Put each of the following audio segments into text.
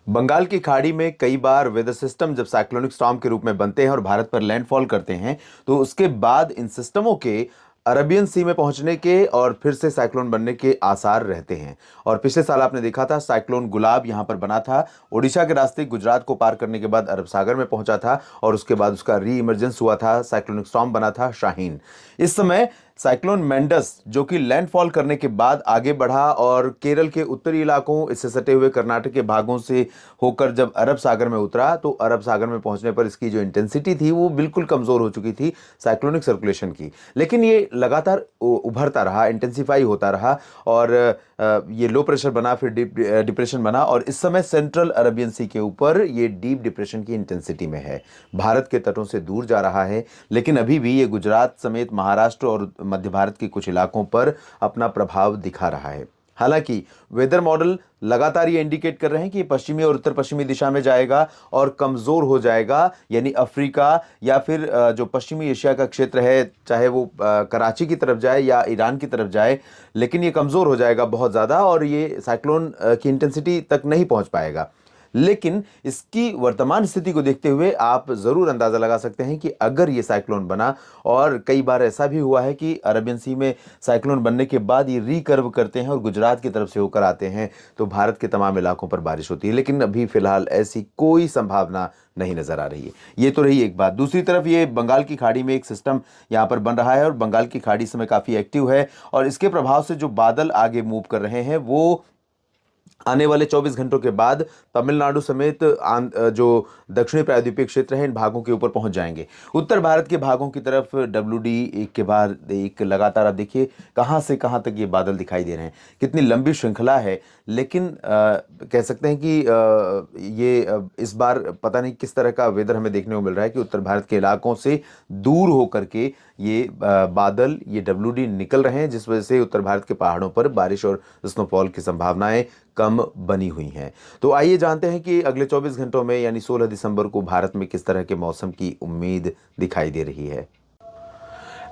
बंगाल की खाड़ी में कई बार वेदर सिस्टम जब साइक्लोनिक स्टॉर्म के रूप में बनते हैं और भारत पर लैंडफॉल करते हैं तो उसके बाद इन सिस्टमों के अरबियन सी में पहुंचने के और फिर से साइक्लोन बनने के आसार रहते हैं। और पिछले साल आपने देखा था साइक्लोन गुलाब यहां पर बना था, ओडिशा के रास्ते गुजरात को पार करने के बाद अरब सागर में पहुंचा था और उसके बाद उसका री इमर्जेंस हुआ था, साइक्लोनिक स्टॉर्म बना था शाहीन। इस समय साइक्लोन मेंडस जो कि लैंडफॉल करने के बाद आगे बढ़ा और केरल के उत्तरी इलाकों, इससे सटे हुए कर्नाटक के भागों से होकर जब अरब सागर में उतरा तो अरब सागर में पहुंचने पर इसकी जो इंटेंसिटी थी वो बिल्कुल कमजोर हो चुकी थी साइक्लोनिक सर्कुलेशन की। लेकिन ये लगातार उभरता रहा, इंटेंसिफाई होता रहा और ये लो प्रेशर बना, फिर डीप डिप्रेशन बना और इस समय सेंट्रल अरबियन सी के ऊपर ये डीप डिप्रेशन की इंटेंसिटी में है। भारत के तटों से दूर जा रहा है, लेकिन अभी भी ये गुजरात समेत महाराष्ट्र और मध्य भारत के कुछ इलाकों पर अपना प्रभाव दिखा रहा है। हालांकि वेदर मॉडल लगातार ये इंडिकेट कर रहे हैं कि ये पश्चिमी और उत्तर पश्चिमी दिशा में जाएगा और कमजोर हो जाएगा, यानी अफ्रीका या फिर जो पश्चिमी एशिया का क्षेत्र है, चाहे वो कराची की तरफ जाए या ईरान की तरफ जाए, लेकिन ये कमजोर हो जाएगा बहुत ज्यादा और ये साइक्लोन की इंटेंसिटी तक नहीं पहुंच पाएगा। लेकिन इसकी वर्तमान स्थिति को देखते हुए आप जरूर अंदाजा लगा सकते हैं कि अगर ये साइक्लोन बना, और कई बार ऐसा भी हुआ है कि अरबियन सी में साइक्लोन बनने के बाद ये रिकर्व करते हैं और गुजरात की तरफ से होकर आते हैं तो भारत के तमाम इलाकों पर बारिश होती है। लेकिन अभी फिलहाल ऐसी कोई संभावना नहीं नजर आ रही है। ये तो रही एक बात। दूसरी तरफ ये बंगाल की खाड़ी में एक सिस्टम यहां पर बन रहा है और बंगाल की खाड़ी इस समय काफी एक्टिव है और इसके प्रभाव से जो बादल आगे मूव कर रहे हैं वो आने वाले 24 घंटों के बाद तमिलनाडु समेत जो दक्षिणी प्रायद्वीपीय क्षेत्र है इन भागों के ऊपर पहुंच जाएंगे। उत्तर भारत के भागों की तरफ WD एक के बाद एक लगातार आप देखिए कहां से कहां तक ये बादल दिखाई दे रहे हैं, कितनी लंबी श्रृंखला है। लेकिन कह सकते हैं कि इस बार पता नहीं किस तरह का वेदर हमें देखने को मिल रहा है कि उत्तर भारत के इलाकों से दूर होकर के ये बादल, ये WD निकल रहे हैं, जिस वजह से उत्तर भारत के पहाड़ों पर बारिश और स्नोफॉल की संभावनाएं कम बनी हुई हैं। तो आइए जानते हैं कि अगले 24 घंटों में यानी 16 दिसंबर को भारत में किस तरह के मौसम की उम्मीद दिखाई दे रही है।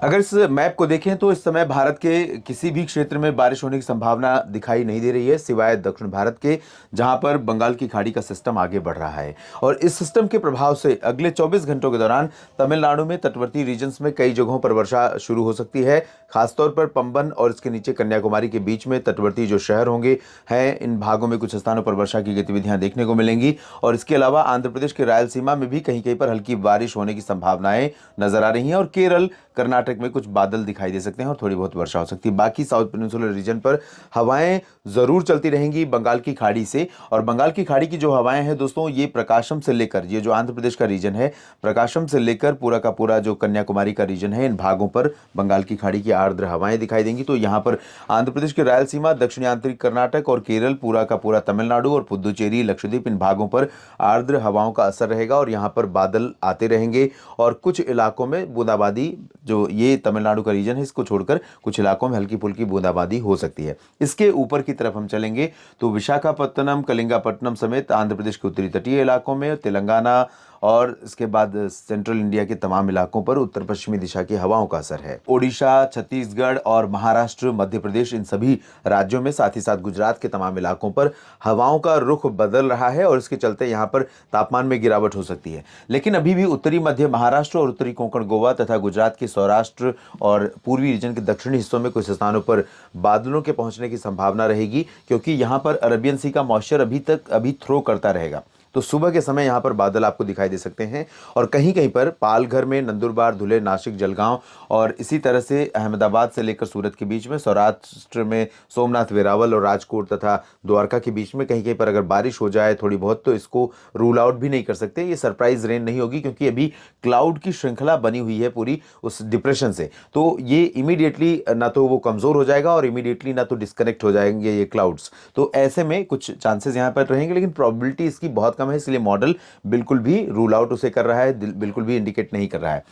अगर इस मैप को देखें तो इस समय भारत के किसी भी क्षेत्र में बारिश होने की संभावना दिखाई नहीं दे रही है, सिवाय दक्षिण भारत के, जहां पर बंगाल की खाड़ी का सिस्टम आगे बढ़ रहा है। और इस सिस्टम के प्रभाव से अगले 24 घंटों के दौरान तमिलनाडु में तटवर्ती रीजन्स में कई जगहों पर वर्षा शुरू हो सकती है। खासतौर पर पंबन और इसके नीचे कन्याकुमारी के बीच में तटवर्ती जो शहर होंगे हैं, इन भागों में कुछ स्थानों पर वर्षा की गतिविधियां देखने को मिलेंगी। और इसके अलावा आंध्र प्रदेश के रायलसीमा में भी कहीं कहीं पर हल्की बारिश होने की संभावनाएं नजर आ रही हैं और केरल, कर्नाटक में कुछ बादल दिखाई दे सकते हैं और थोड़ी बहुत वर्षा हो सकती है। बाकी साउथ पेनिनसुलर रीजन पर हवाएं जरूर चलती रहेंगी बंगाल की खाड़ी से। और बंगाल की खाड़ी की जो हवाएं हैं दोस्तों, ये प्रकाशम से लेकर, ये जो आंध्र प्रदेश का रीजन है, प्रकाशम से लेकर पूरा का पूरा जो कन्याकुमारी का रीजन है, इन भागों पर बंगाल की खाड़ी की आर्द्र हवाएं दिखाई देंगी। तो यहाँ पर आंध्र प्रदेश के रायलसीमा, दक्षिणी आंतरिक कर्नाटक और केरल, पूरा का पूरा तमिलनाडु और पुदुचेरी, लक्षद्वीप, इन भागों पर आर्द्र हवाओं का असर रहेगा और यहाँ पर बादल आते रहेंगे और कुछ इलाकों में बूंदाबांदी, जो ये तमिलनाडु का रीजन है इसको छोड़कर कुछ इलाकों में हल्की फुल्की बूंदाबांदी हो सकती है। इसके ऊपर की तरफ हम चलेंगे तो विशाखापत्तनम, कलिंगापट्टनम समेत आंध्र प्रदेश के उत्तरी तटीय इलाकों में, तेलंगाना और इसके बाद सेंट्रल इंडिया के तमाम इलाकों पर उत्तर पश्चिमी दिशा की हवाओं का असर है। ओडिशा, छत्तीसगढ़ और महाराष्ट्र, मध्य प्रदेश, इन सभी राज्यों में, साथ ही साथ गुजरात के तमाम इलाकों पर हवाओं का रुख बदल रहा है और इसके चलते यहाँ पर तापमान में गिरावट हो सकती है। लेकिन अभी भी उत्तरी मध्य महाराष्ट्र और उत्तरी कोंकण गोवा तथा गुजरात के सौराष्ट्र और पूर्वी रीजन के दक्षिणी हिस्सों में कुछ स्थानों पर बादलों के पहुंचने की संभावना रहेगी, क्योंकि यहाँ पर अरबियन सी का मॉइस्चर अभी थ्रो करता रहेगा। तो सुबह के समय यहाँ पर बादल आपको दिखाई दे सकते हैं और कहीं कहीं पर पालघर में, नंदुरबार, धुले, नासिक, जलगांव और इसी तरह से अहमदाबाद से लेकर सूरत के बीच में, सौराष्ट्र में सोमनाथ, वेरावल और राजकोट तथा द्वारका के बीच में कहीं कहीं पर अगर बारिश हो जाए थोड़ी बहुत तो इसको रूल आउट भी नहीं कर सकते। ये सरप्राइज रेन नहीं होगी क्योंकि अभी क्लाउड की श्रृंखला बनी हुई है पूरी उस डिप्रेशन से। तो ये इमीडिएटली ना तो वो कमजोर हो जाएगा और इमीडिएटली ना तो डिस्कनेक्ट हो जाएंगे ये क्लाउड्स। तो ऐसे में कुछ चांसेस यहाँ पर रहेंगे, लेकिन प्रोबेबिलिटी इसकी बहुत कम है, इसलिए मॉडल बिल्कुल भी रूल आउट उसे कर रहा है, बिल्कुल भी इंडिकेट नहीं कर रहा है।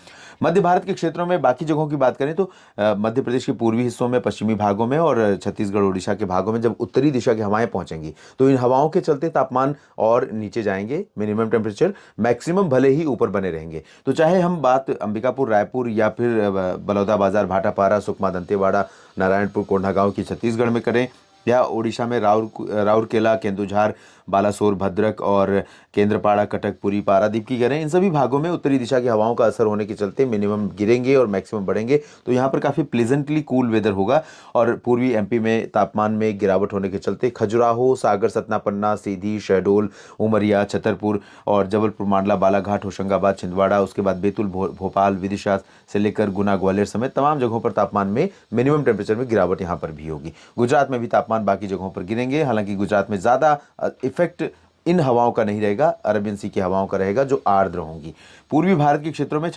मध्य भारत के क्षेत्रों में बाकी जगहों की बात करें तो मध्य प्रदेश के पूर्वी हिस्सों में, पश्चिमी भागों में और छत्तीसगढ़, ओडिशा के भागों में जब उत्तरी दिशा की हवाएं पहुंचेंगी तो इन हवाओं के चलते तापमान और नीचे जाएंगे, मिनिमम टेम्परेचर, मैक्सिमम भले ही ऊपर बने रहेंगे। तो चाहे हम बात अंबिकापुर, रायपुर या फिर बलौदाबाजार, भाटापारा, सुकमा, दंतेवाड़ा, नारायणपुर, कोंडागांव की छत्तीसगढ़ में करें या ओडिशा में राउरकेला, केंदुझार, बालासोर, भद्रक और केंद्रपाड़ा, कटक, पुरी, पारादीप की करें, इन सभी भागों में उत्तरी दिशा की हवाओं का असर होने के चलते मिनिमम गिरेंगे और मैक्सिमम बढ़ेंगे। तो यहाँ पर काफ़ी प्लेजेंटली कूल वेदर होगा। और पूर्वी एमपी में तापमान में गिरावट होने के चलते खजुराहो, सागर, सतना, पन्ना, सीधी, शहडोल, उमरिया, छतरपुर और जबलपुर, मांडला, बालाघाट, होशंगाबाद, छिंदवाड़ा, उसके बाद बैतूल, भोपाल, विदिशा से लेकर गुना, ग्वालियर समेत तमाम जगहों पर तापमान में मिनिमम टेम्परेचर में गिरावट यहाँ पर भी होगी। गुजरात में भी तापमान बाकी जगहों पर गिरेंगे, हालांकि गुजरात में ज़्यादा इफेक्ट इन हवाओं का नहीं रहेगा, अरबियन सी की हवाओं का रहेगा जो आर्द्र होंगी। पूर्वी भारत के क्षेत्रों में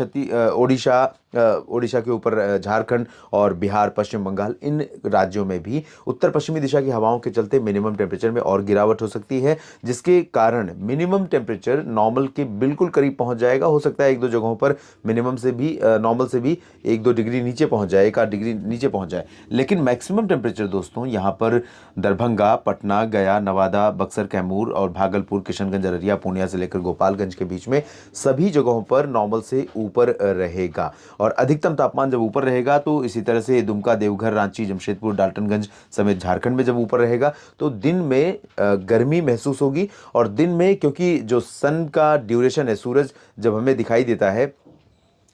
ओडिशा के ऊपर झारखंड और बिहार, पश्चिम बंगाल, इन राज्यों में भी उत्तर पश्चिमी दिशा की हवाओं के चलते मिनिमम टेम्परेचर में और गिरावट हो सकती है, जिसके कारण मिनिमम टेम्परेचर नॉर्मल के बिल्कुल करीब पहुंच जाएगा। हो सकता है एक दो जगहों पर मिनिमम से भी नॉर्मल से भी 1-2 डिग्री नीचे पहुंच जाए, 1-8 डिग्री नीचे पहुंच जाए। लेकिन मैक्सिमम टेम्परेचर दोस्तों यहाँ पर दरभंगा, पटना, गया, नवादा, बक्सर, कैमूर और भागलपुर, किशनगंज, अररिया, पूर्णिया से लेकर गोपालगंज के बीच में सभी जगहों पर नॉर्मल से ऊपर रहेगा। और अधिकतम तापमान जब ऊपर रहेगा तो इसी तरह से दुमका, देवघर, रांची, जमशेदपुर, डाल्टनगंज समेत झारखंड में जब ऊपर रहेगा तो दिन में गर्मी महसूस होगी। और दिन में क्योंकि जो सन का ड्यूरेशन है, सूरज जब हमें दिखाई देता है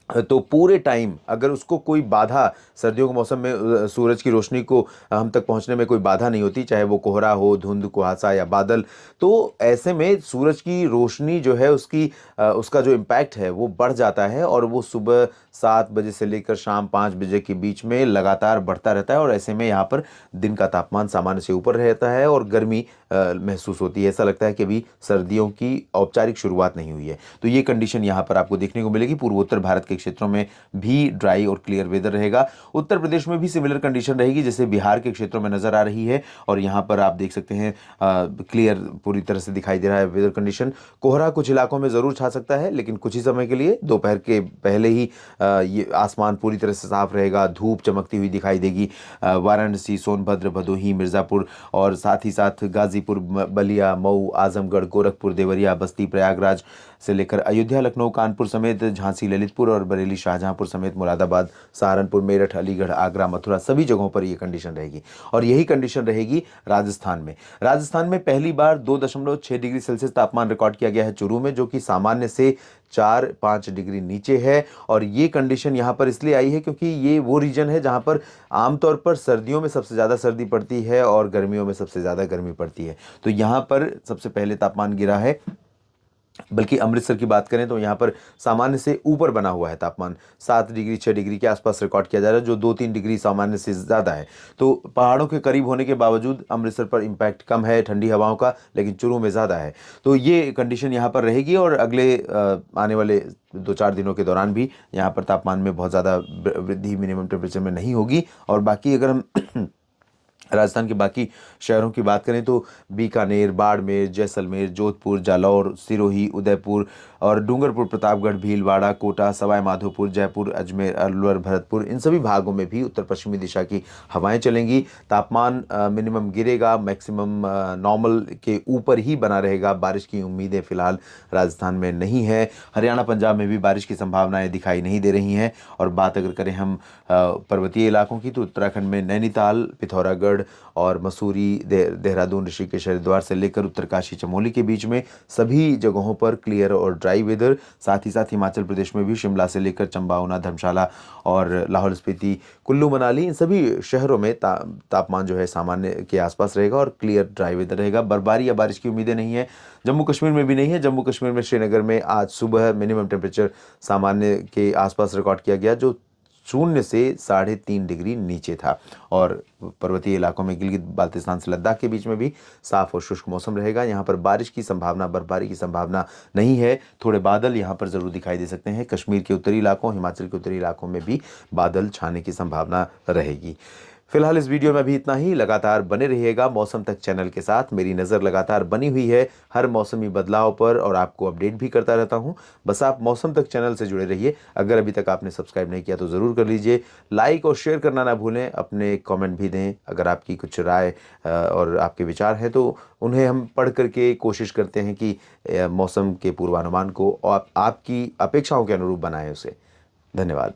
तो पूरे टाइम अगर उसको कोई बाधा, सर्दियों के मौसम में सूरज की रोशनी को हम तक पहुंचने में कोई बाधा नहीं होती, चाहे वो कोहरा हो, धुंध, कुहासा या बादल, तो ऐसे में सूरज की रोशनी जो है उसका जो इम्पैक्ट है वो बढ़ जाता है और वो सुबह 7 बजे से लेकर शाम 5 बजे के बीच में लगातार बढ़ता रहता है। और ऐसे में यहाँ पर दिन का तापमान सामान्य से ऊपर रहता है और गर्मी महसूस होती है। ऐसा लगता है कि अभी सर्दियों की औपचारिक शुरुआत नहीं हुई है। तो ये कंडीशन यहाँ पर आपको देखने को मिलेगी। पूर्वोत्तर भारत के क्षेत्रों में भी ड्राई और क्लियर वेदर रहेगा। उत्तर प्रदेश में भी सिमिलर कंडीशन रहेगी जैसे बिहार के क्षेत्रों में नजर आ रही है। और यहाँ पर आप देख सकते हैं क्लियर पूरी तरह से दिखाई दे रहा है वेदर कंडीशन। कोहरा कुछ इलाकों में जरूर छा सकता है, लेकिन कुछ ही समय के लिए, दोपहर के पहले ही ये आसमान पूरी तरह से साफ रहेगा, धूप चमकती हुई दिखाई देगी। वाराणसी, सोनभद्र, भदोही, मिर्ज़ापुर और साथ ही साथ गाजीपुर, बलिया, मऊ, आजमगढ़, गोरखपुर, देवरिया, बस्ती, प्रयागराज से लेकर अयोध्या, लखनऊ, कानपुर समेत झांसी, ललितपुर और बरेली, शाहजहांपुर समेत मुरादाबाद, सहारनपुर, मेरठ, अलीगढ़, आगरा, मथुरा, सभी जगहों पर ये कंडीशन रहेगी। और यही कंडीशन रहेगी राजस्थान में। राजस्थान में पहली बार 2.6 डिग्री सेल्सियस तापमान रिकॉर्ड किया गया है चूरू में, जो कि सामान्य से 4-5 डिग्री नीचे है। और ये कंडीशन यहाँ पर इसलिए आई है क्योंकि ये वो रीजन है जहाँ पर आमतौर पर सर्दियों में सबसे ज़्यादा सर्दी पड़ती है और गर्मियों में सबसे ज़्यादा गर्मी पड़ती है। तो यहाँ पर सबसे पहले तापमान गिरा है। बल्कि अमृतसर की बात करें तो यहाँ पर सामान्य से ऊपर बना हुआ है तापमान, 7 डिग्री 6 डिग्री के आसपास रिकॉर्ड किया जा रहा है, जो 2-3 डिग्री सामान्य से ज़्यादा है। तो पहाड़ों के करीब होने के बावजूद अमृतसर पर इम्पैक्ट कम है ठंडी हवाओं का, लेकिन चूरू में ज़्यादा है। तो ये कंडीशन यहाँ पर रहेगी और अगले आने वाले 2-4 दिनों के दौरान भी यहाँ पर तापमान में बहुत ज़्यादा वृद्धि मिनिमम टेम्परेचर में नहीं होगी। और बाकी अगर हम राजस्थान के बाकी शहरों की बात करें तो बीकानेर, बाड़मेर, जैसलमेर, जोधपुर, जालौर, सिरोही, उदयपुर और डूंगरपुर, प्रतापगढ़, भीलवाड़ा, कोटा, सवाई माधोपुर, जयपुर, अजमेर, अलवर, भरतपुर, इन सभी भागों में भी उत्तर पश्चिमी दिशा की हवाएं चलेंगी। तापमान मिनिमम गिरेगा, मैक्सिमम नॉर्मल के ऊपर ही बना रहेगा। बारिश की उम्मीदें फिलहाल राजस्थान में नहीं है। हरियाणा, पंजाब में भी बारिश की संभावनाएं दिखाई नहीं दे रही हैं। और बात अगर करें हम पर्वतीय इलाकों की तो उत्तराखंड में नैनीताल, पिथौरागढ़ और मसूरी, देहरादून, ऋषिकेश, हरिद्वार से लेकर उत्तरकाशी, चमोली के बीच में सभी जगहों पर क्लियर और ड्राई वेदर। साथ ही साथ हिमाचल प्रदेश में भी शिमला से लेकर चंबा, ऊना, धर्मशाला और लाहौल स्पीति, कुल्लू, मनाली, इन सभी शहरों में तापमान जो है सामान्य के आसपास रहेगा और क्लियर ड्राई वेदर रहेगा। बर्फबारी या बारिश की उम्मीदें नहीं है। जम्मू कश्मीर में भी नहीं है। जम्मू कश्मीर में श्रीनगर में आज सुबह मिनिमम टेम्परेचर सामान्य के आसपास रिकॉर्ड किया गया, जो 0 से 3.5 डिग्री नीचे था। और पर्वतीय इलाकों में गिलगित बाल्तिस्तान से लद्दाख के बीच में भी साफ और शुष्क मौसम रहेगा। यहाँ पर बारिश की संभावना, बर्फबारी की संभावना नहीं है। थोड़े बादल यहाँ पर ज़रूर दिखाई दे सकते हैं। कश्मीर के उत्तरी इलाकों, हिमाचल के उत्तरी इलाकों में भी बादल छाने की संभावना रहेगी। फिलहाल इस वीडियो में भी इतना ही। लगातार बने रहिएगा मौसम तक चैनल के साथ। मेरी नज़र लगातार बनी हुई है हर मौसमी बदलाव पर और आपको अपडेट भी करता रहता हूं। बस आप मौसम तक चैनल से जुड़े रहिए। अगर अभी तक आपने सब्सक्राइब नहीं किया तो ज़रूर कर लीजिए। लाइक और शेयर करना ना भूलें। अपने कमेंट भी दें। अगर आपकी कुछ राय और आपके विचार हैं तो उन्हें हम पढ़ करके कोशिश करते हैं कि मौसम के पूर्वानुमान को आपकी अपेक्षाओं के अनुरूप बनाएं उसे। धन्यवाद।